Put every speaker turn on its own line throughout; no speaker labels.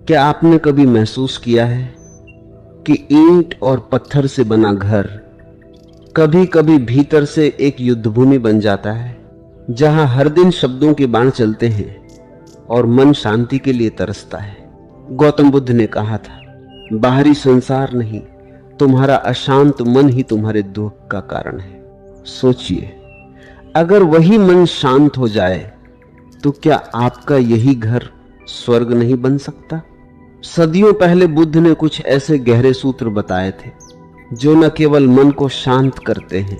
क्या आपने कभी महसूस किया है कि ईंट और पत्थर से बना घर कभी कभी भीतर से एक युद्धभूमि बन जाता है, जहां हर दिन शब्दों के बाण चलते हैं और मन शांति के लिए तरसता है। गौतम बुद्ध ने कहा था, बाहरी संसार नहीं, तुम्हारा अशांत मन ही तुम्हारे दुख का कारण है। सोचिए, अगर वही मन शांत हो जाए तो क्या आपका यही घर स्वर्ग नहीं बन सकता? सदियों पहले बुद्ध ने कुछ ऐसे गहरे सूत्र बताए थे जो न केवल मन को शांत करते हैं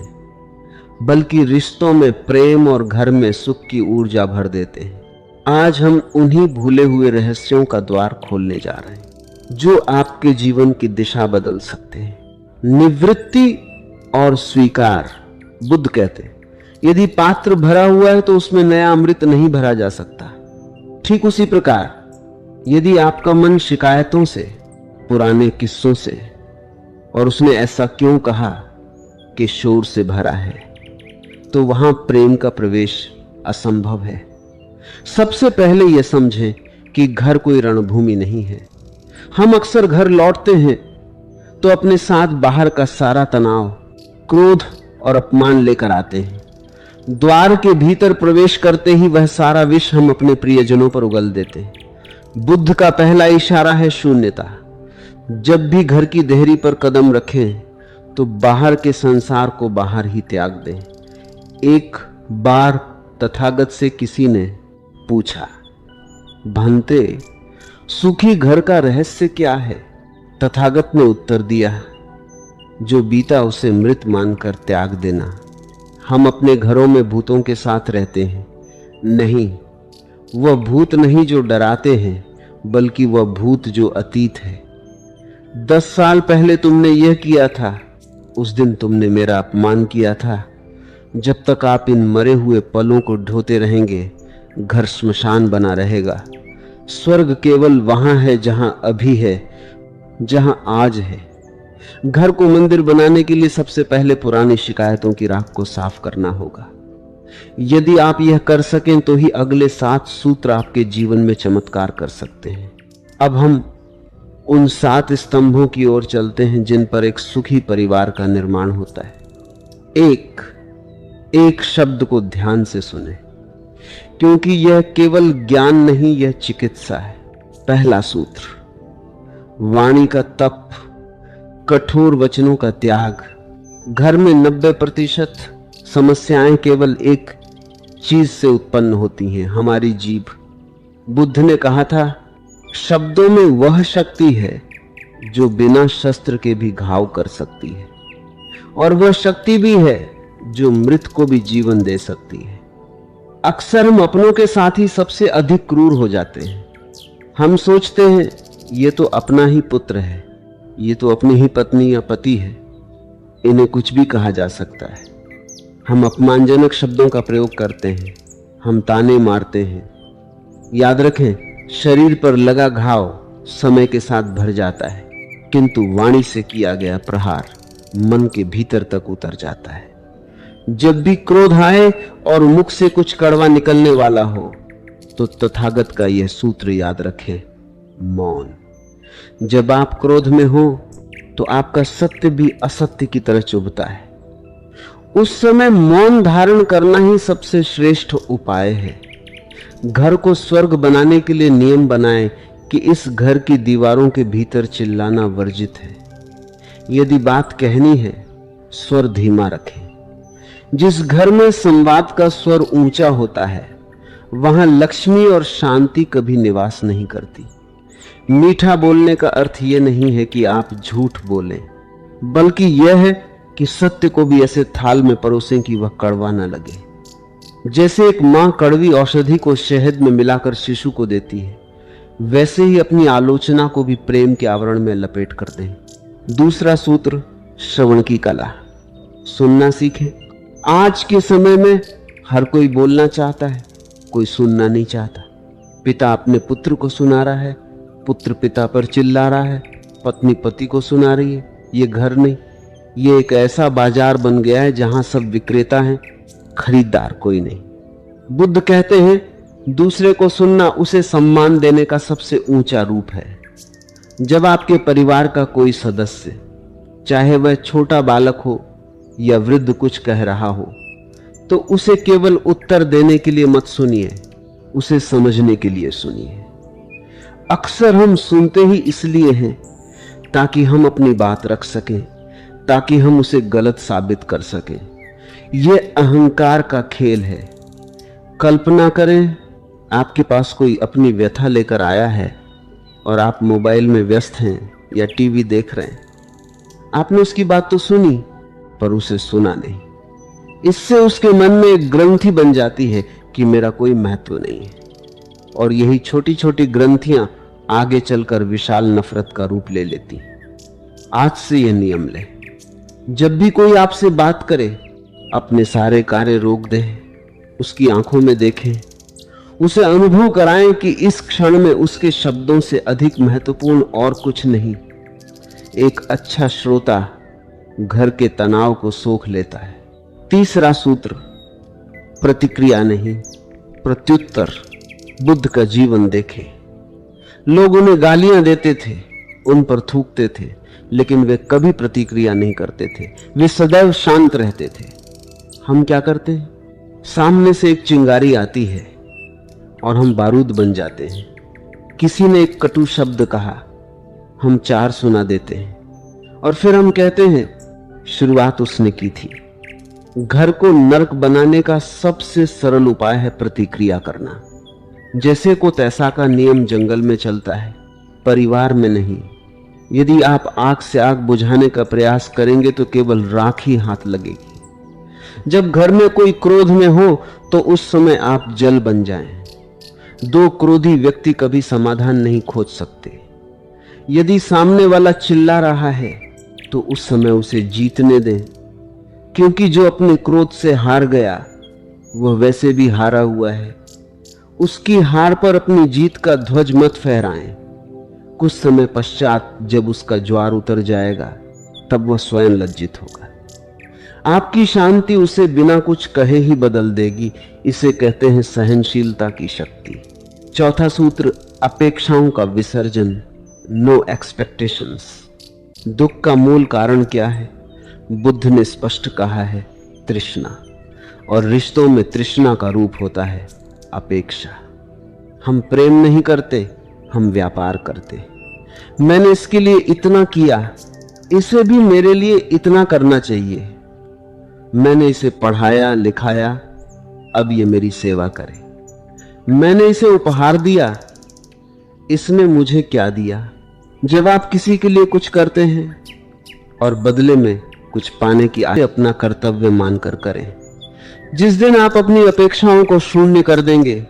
बल्कि रिश्तों में प्रेम और घर में सुख की ऊर्जा भर देते हैं। आज हम उन्हीं भूले हुए रहस्यों का द्वार खोलने जा रहे हैं जो आपके जीवन की दिशा बदल सकते हैं। निवृत्ति और स्वीकार। बुद्ध कहते हैं, यदि पात्र भरा हुआ है तो उसमें नया अमृत नहीं भरा जा सकता। ठीक उसी प्रकार यदि आपका मन शिकायतों से, पुराने किस्सों से और उसने ऐसा क्यों कहा कि शोर से भरा है, तो वहां प्रेम का प्रवेश असंभव है। सबसे पहले यह समझें कि घर कोई रणभूमि नहीं है। हम अक्सर घर लौटते हैं तो अपने साथ बाहर का सारा तनाव, क्रोध और अपमान लेकर आते हैं। द्वार के भीतर प्रवेश करते ही वह सारा विष हम अपने प्रियजनों पर उगल देते हैं। बुद्ध का पहला इशारा है शून्यता। जब भी घर की देहरी पर कदम रखें तो बाहर के संसार को बाहर ही त्याग दें। एक बार तथागत से किसी ने पूछा, भांते, सुखी घर का रहस्य क्या है? तथागत ने उत्तर दिया, जो बीता उसे मृत मानकर त्याग देना। हम अपने घरों में भूतों के साथ रहते हैं। नहीं, वह भूत नहीं जो डराते हैं, बल्कि वह भूत जो अतीत है। 10 साल पहले तुमने यह किया था, उस दिन तुमने मेरा अपमान किया था। जब तक आप इन मरे हुए पलों को ढोते रहेंगे, घर श्मशान बना रहेगा। स्वर्ग केवल वहां है जहां अभी है, जहां आज है। घर को मंदिर बनाने के लिए सबसे पहले पुरानी शिकायतों की राख को साफ करना होगा। यदि आप यह कर सकें तो ही अगले 7 सूत्र आपके जीवन में चमत्कार कर सकते हैं। अब हम उन 7 स्तंभों की ओर चलते हैं जिन पर एक सुखी परिवार का निर्माण होता है। एक शब्द को ध्यान से सुने, क्योंकि यह केवल ज्ञान नहीं, यह चिकित्सा है। पहला सूत्र, वाणी का तप, कठोर वचनों का त्याग। घर में 90% समस्याएं केवल एक चीज से उत्पन्न होती हैं, हमारी जीभ। बुद्ध ने कहा था, शब्दों में वह शक्ति है जो बिना शस्त्र के भी घाव कर सकती है, और वह शक्ति भी है जो मृत को भी जीवन दे सकती है। अक्सर हम अपनों के साथ ही सबसे अधिक क्रूर हो जाते हैं। हम सोचते हैं, ये तो अपना ही पुत्र है, ये तो अपनी ही पत्नी या पति है, इन्हें कुछ भी कहा जा सकता है। हम अपमानजनक शब्दों का प्रयोग करते हैं, हम ताने मारते हैं। याद रखें, शरीर पर लगा घाव समय के साथ भर जाता है, किंतु वाणी से किया गया प्रहार मन के भीतर तक उतर जाता है। जब भी क्रोध आए और मुख से कुछ कड़वा निकलने वाला हो, तो तथागत का यह सूत्र याद रखें, मौन। जब आप क्रोध में हो तो आपका सत्य भी असत्य की तरह चुभता है। उस समय मौन धारण करना ही सबसे श्रेष्ठ उपाय है। घर को स्वर्ग बनाने के लिए नियम बनाएं कि इस घर की दीवारों के भीतर चिल्लाना वर्जित है। यदि बात कहनी है, स्वर धीमा रखें। जिस घर में संवाद का स्वर ऊंचा होता है, वहां लक्ष्मी और शांति कभी निवास नहीं करती। मीठा बोलने का अर्थ यह नहीं है कि आप झूठ बोलें, बल्कि यह है कि सत्य को भी ऐसे थाल में परोसें कि वह कड़वा न लगे। जैसे एक मां कड़वी औषधि को शहद में मिलाकर शिशु को देती है, वैसे ही अपनी आलोचना को भी प्रेम के आवरण में लपेट कर दें। दूसरा सूत्र, श्रवण की कला। सुनना सीखें। आज के समय में हर कोई बोलना चाहता है, कोई सुनना नहीं चाहता। पिता अपने पुत्र को सुना रहा है, पुत्र पिता पर चिल्ला रहा है, पत्नी पति को सुना रही है। ये घर नहीं, ये एक ऐसा बाजार बन गया है जहां सब विक्रेता हैं, खरीदार कोई नहीं। बुद्ध कहते हैं, दूसरे को सुनना उसे सम्मान देने का सबसे ऊंचा रूप है। जब आपके परिवार का कोई सदस्य, चाहे वह छोटा बालक हो या वृद्ध, कुछ कह रहा हो, तो उसे केवल उत्तर देने के लिए मत सुनिए, उसे समझने के लिए सुनिए। अक्सर हम सुनते ही इसलिए हैं ताकि हम अपनी बात रख सकें, ताकि हम उसे गलत साबित कर सकें। यह अहंकार का खेल है। कल्पना करें, आपके पास कोई अपनी व्यथा लेकर आया है और आप मोबाइल में व्यस्त हैं या टीवी देख रहे हैं। आपने उसकी बात तो सुनी, पर उसे सुना नहीं। इससे उसके मन में एक ग्रंथि बन जाती है कि मेरा कोई महत्व नहीं है, और यही छोटी छोटी ग्रंथियां आगे चलकर विशाल नफरत का रूप ले लेती। आज से यह नियम ले, जब भी कोई आपसे बात करे, अपने सारे कार्य रोक दें, उसकी आंखों में देखें, उसे अनुभव कराएं कि इस क्षण में उसके शब्दों से अधिक महत्वपूर्ण और कुछ नहीं। एक अच्छा श्रोता घर के तनाव को सोख लेता है। तीसरा सूत्र, प्रतिक्रिया नहीं, प्रत्युत्तर। बुद्ध का जीवन देखें। लोग उन्हें गालियां देते थे, उन पर थूकते थे, लेकिन वे कभी प्रतिक्रिया नहीं करते थे। वे सदैव शांत रहते थे। हम क्या करते हैं? सामने से एक चिंगारी आती है और हम बारूद बन जाते हैं। किसी ने एक कटु शब्द कहा, हम 4 सुना देते हैं और फिर हम कहते हैं शुरुआत उसने की थी। घर को नरक बनाने का सबसे सरल उपाय है प्रतिक्रिया करना। जैसे को तैसा का नियम जंगल में चलता है, परिवार में नहीं। यदि आप आग से आग बुझाने का प्रयास करेंगे तो केवल राख ही हाथ लगेगी। जब घर में कोई क्रोध में हो तो उस समय आप जल बन जाएं। 2 क्रोधी व्यक्ति कभी समाधान नहीं खोज सकते। यदि सामने वाला चिल्ला रहा है तो उस समय उसे जीतने दें, क्योंकि जो अपने क्रोध से हार गया वह वैसे भी हारा हुआ है। उसकी हार पर अपनी जीत का ध्वज मत फहराएं। कुछ समय पश्चात जब उसका ज्वार उतर जाएगा तब वह स्वयं लज्जित होगा। आपकी शांति उसे बिना कुछ कहे ही बदल देगी। इसे कहते हैं सहनशीलता की शक्ति। चौथा सूत्र, अपेक्षाओं का विसर्जन, नो एक्सपेक्टेशंस। दुख का मूल कारण क्या है? बुद्ध ने स्पष्ट कहा है, तृष्णा। और रिश्तों में तृष्णा का रूप होता है अपेक्षा। हम प्रेम नहीं करते, हम व्यापार करते। मैंने इसके लिए इतना किया, इसे भी मेरे लिए इतना करना चाहिए। मैंने इसे पढ़ाया लिखाया, अब ये मेरी सेवा करे। मैंने इसे उपहार दिया, इसने मुझे क्या दिया? जब आप किसी के लिए कुछ करते हैं और बदले में कुछ पाने की आशा, अपना कर्तव्य मानकर करें। जिस दिन आप अपनी अपेक्षाओं को शून्य कर देंगे,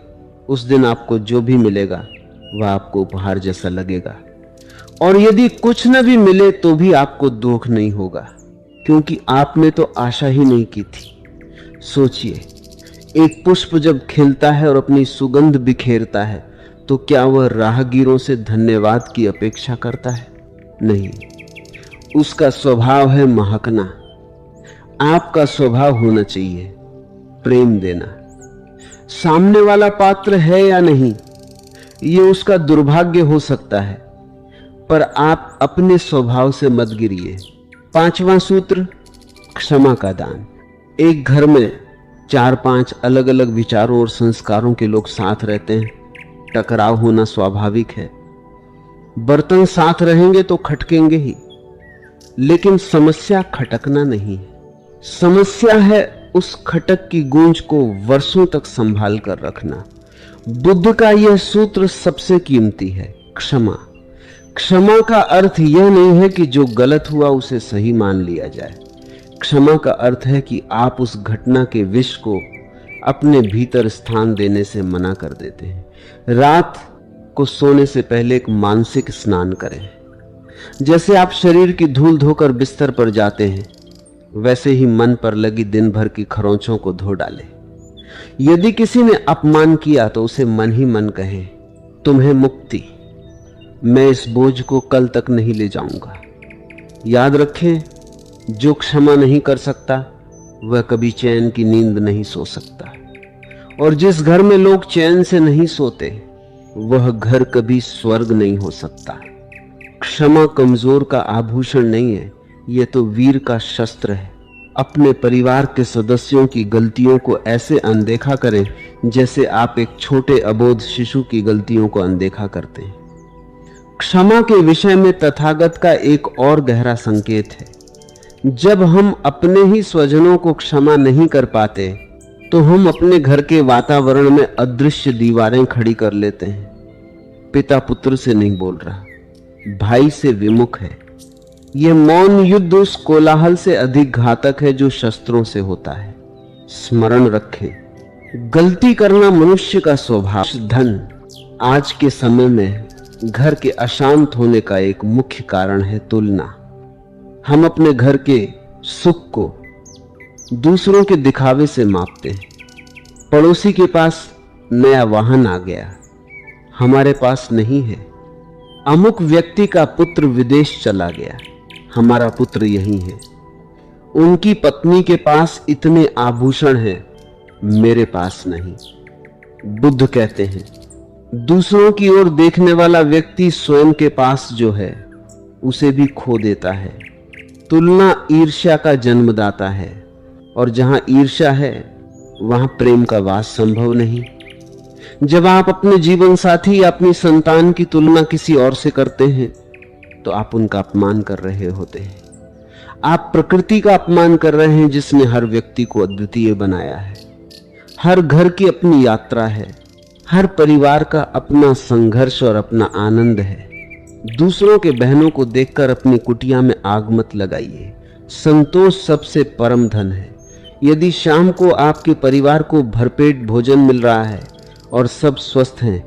उस दिन आपको जो भी मिलेगा वह आपको उपहार जैसा लगेगा। और यदि कुछ न भी मिले तो भी आपको दुख नहीं होगा, क्योंकि आपने तो आशा ही नहीं की थी। सोचिए, एक पुष्प जब खिलता है और अपनी सुगंध बिखेरता है तो क्या वह राहगीरों से धन्यवाद की अपेक्षा करता है? नहीं, उसका स्वभाव है महकना। आपका स्वभाव होना चाहिए प्रेम देना। सामने वाला पात्र है या नहीं, ये उसका दुर्भाग्य हो सकता है, पर आप अपने स्वभाव से मत गिरिए। 5वां सूत्र, क्षमा का दान। एक घर में 4-5 अलग अलग विचारों और संस्कारों के लोग साथ रहते हैं, टकराव होना स्वाभाविक है। बर्तन साथ रहेंगे तो खटकेंगे ही, लेकिन समस्या खटकना नहीं है। समस्या है उस खटक की गूंज को वर्षों तक संभाल कर रखना। बुद्ध का यह सूत्र सबसे कीमती है, क्षमा। क्षमा का अर्थ यह नहीं है कि जो गलत हुआ उसे सही मान लिया जाए। क्षमा का अर्थ है कि आप उस घटना के विष को अपने भीतर स्थान देने से मना कर देते हैं। रात को सोने से पहले एक मानसिक स्नान करें। जैसे आप शरीर की धूल धोकर बिस्तर पर जाते हैं, वैसे ही मन पर लगी दिन भर की खरोंचों को धो डालें। यदि किसी ने अपमान किया तो उसे मन ही मन कहे, तुम्हें मुक्ति, मैं इस बोझ को कल तक नहीं ले जाऊंगा। याद रखें, जो क्षमा नहीं कर सकता वह कभी चैन की नींद नहीं सो सकता। और जिस घर में लोग चैन से नहीं सोते, वह घर कभी स्वर्ग नहीं हो सकता। क्षमा कमजोर का आभूषण नहीं है, यह तो वीर का शस्त्र है। अपने परिवार के सदस्यों की गलतियों को ऐसे अनदेखा करें जैसे आप एक छोटे अबोध शिशु की गलतियों को अनदेखा करते हैं। क्षमा के विषय में तथागत का एक और गहरा संकेत है। जब हम अपने ही स्वजनों को क्षमा नहीं कर पाते तो हम अपने घर के वातावरण में अदृश्य दीवारें खड़ी कर लेते हैं। पिता पुत्र से नहीं बोल रहा, भाई से विमुख है। यह मौन युद्ध उस कोलाहल से अधिक घातक है जो शस्त्रों से होता है। स्मरण रखें, गलती करना मनुष्य का स्वभाव। धन आज के समय में घर के अशांत होने का एक मुख्य कारण है तुलना। हम अपने घर के सुख को दूसरों के दिखावे से मापते हैं। पड़ोसी के पास नया वाहन आ गया, हमारे पास नहीं है। अमुक व्यक्ति का पुत्र विदेश चला गया, हमारा पुत्र यही है। उनकी पत्नी के पास इतने आभूषण हैं, मेरे पास नहीं। बुद्ध कहते हैं, दूसरों की ओर देखने वाला व्यक्ति स्वयं के पास जो है उसे भी खो देता है। तुलना ईर्ष्या का जन्मदाता है, और जहां ईर्ष्या है वहां प्रेम का वास संभव नहीं। जब आप अपने जीवन साथी या अपनी संतान की तुलना किसी और से करते हैं तो आप उनका अपमान कर रहे होते हैं। आप प्रकृति का अपमान कर रहे हैं जिसने हर व्यक्ति को अद्वितीय बनाया है। हर घर की अपनी यात्रा है, हर परिवार का अपना संघर्ष और अपना आनंद है। दूसरों के बहनों को देखकर अपनी कुटिया में आग मत लगाइए। संतोष सबसे परम धन है। यदि शाम को आपके परिवार को भरपेट भोजन मिल रहा है और सब स्वस्थ हैं,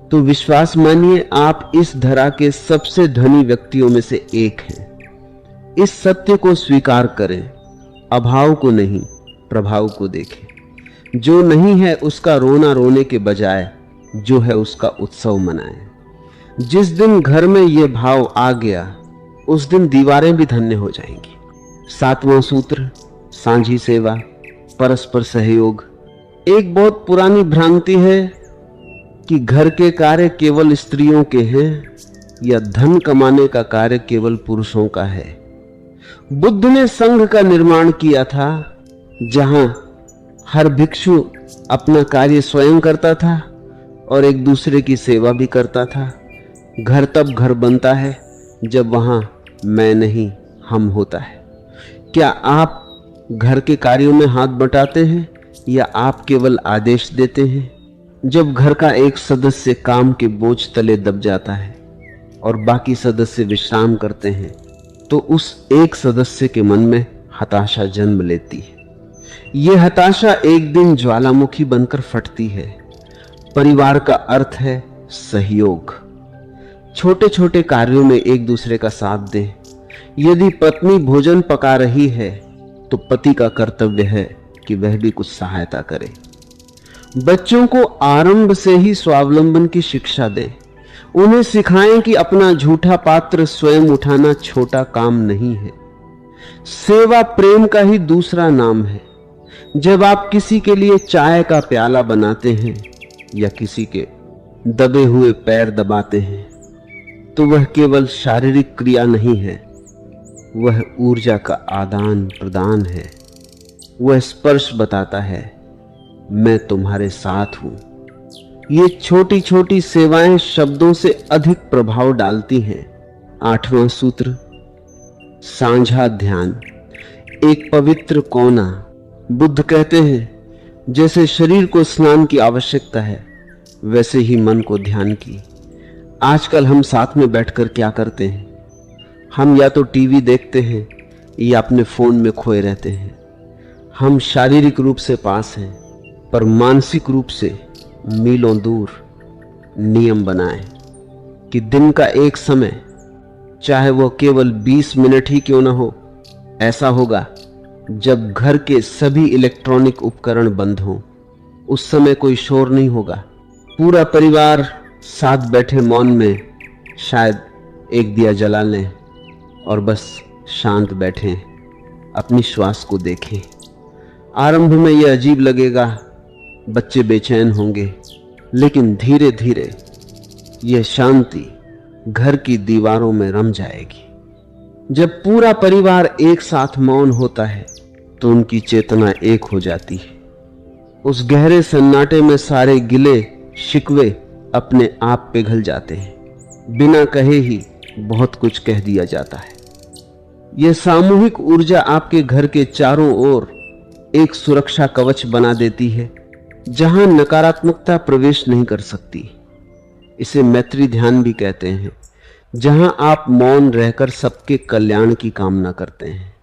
तो विश्वास मानिए आप इस धरा के सबसे धनी व्यक्तियों में से एक हैं। इस सत्य को स्वीकार करें, अभाव को नहीं प्रभाव को देखें। जो नहीं है उसका रोना रोने के बजाय जो है उसका उत्सव मनाएं। जिस दिन घर में यह भाव आ गया उस दिन दीवारें भी धन्य हो जाएंगी। 7वां सूत्र, सांझी सेवा, परस्पर सहयोग। एक बहुत पुरानी भ्रांति है कि घर के कार्य केवल स्त्रियों के हैं या धन कमाने का कार्य केवल पुरुषों का है। बुद्ध ने संघ का निर्माण किया था जहां हर भिक्षु अपना कार्य स्वयं करता था और एक दूसरे की सेवा भी करता था। घर तब घर बनता है जब वहां मैं नहीं हम होता है। क्या आप घर के कार्यों में हाथ बटाते हैं या आप केवल आदेश देते हैं? जब घर का एक सदस्य काम के बोझ तले दब जाता है और बाकी सदस्य विश्राम करते हैं तो उस एक सदस्य के मन में हताशा जन्म लेती है। यह हताशा एक दिन ज्वालामुखी बनकर फटती है। परिवार का अर्थ है सहयोग। छोटे छोटे कार्यों में एक दूसरे का साथ दें। यदि पत्नी भोजन पका रही है तो पति का कर्तव्य है कि वह भी कुछ सहायता करे। बच्चों को आरंभ से ही स्वावलंबन की शिक्षा दें। उन्हें सिखाएं कि अपना झूठा पात्र स्वयं उठाना छोटा काम नहीं है। सेवा प्रेम का ही दूसरा नाम है। जब आप किसी के लिए चाय का प्याला बनाते हैं या किसी के दबे हुए पैर दबाते हैं तो वह केवल शारीरिक क्रिया नहीं है, वह ऊर्जा का आदान प्रदान है। वह स्पर्श बताता है मैं तुम्हारे साथ हूं। ये छोटी छोटी सेवाएं शब्दों से अधिक प्रभाव डालती हैं। 8वां सूत्र, सांझा ध्यान, एक पवित्र कोना। बुद्ध कहते हैं जैसे शरीर को स्नान की आवश्यकता है वैसे ही मन को ध्यान की। आजकल हम साथ में बैठकर क्या करते हैं? हम या तो टीवी देखते हैं या अपने फोन में खोए रहते हैं। हम शारीरिक रूप से पास हैं पर मानसिक रूप से मीलों दूर। नियम बनाएं कि दिन का एक समय, चाहे वह केवल 20 मिनट ही क्यों न हो, ऐसा होगा जब घर के सभी इलेक्ट्रॉनिक उपकरण बंद हों। उस समय कोई शोर नहीं होगा। पूरा परिवार साथ बैठे मौन में शायद एक दिया जला लें और बस शांत बैठें, अपनी श्वास को देखें। आरंभ में यह अजीब लगेगा, बच्चे बेचैन होंगे, लेकिन धीरे धीरे यह शांति घर की दीवारों में रम जाएगी। जब पूरा परिवार एक साथ मौन होता है तो उनकी चेतना एक हो जाती है। उस गहरे सन्नाटे में सारे गिले शिकवे अपने आप पिघल जाते हैं। बिना कहे ही बहुत कुछ कह दिया जाता है। यह सामूहिक ऊर्जा आपके घर के चारों ओर एक सुरक्षा कवच बना देती है, जहां नकारात्मकता प्रवेश नहीं कर सकती। इसे मैत्री ध्यान भी कहते हैं, जहां आप मौन रहकर सबके कल्याण की कामना करते हैं।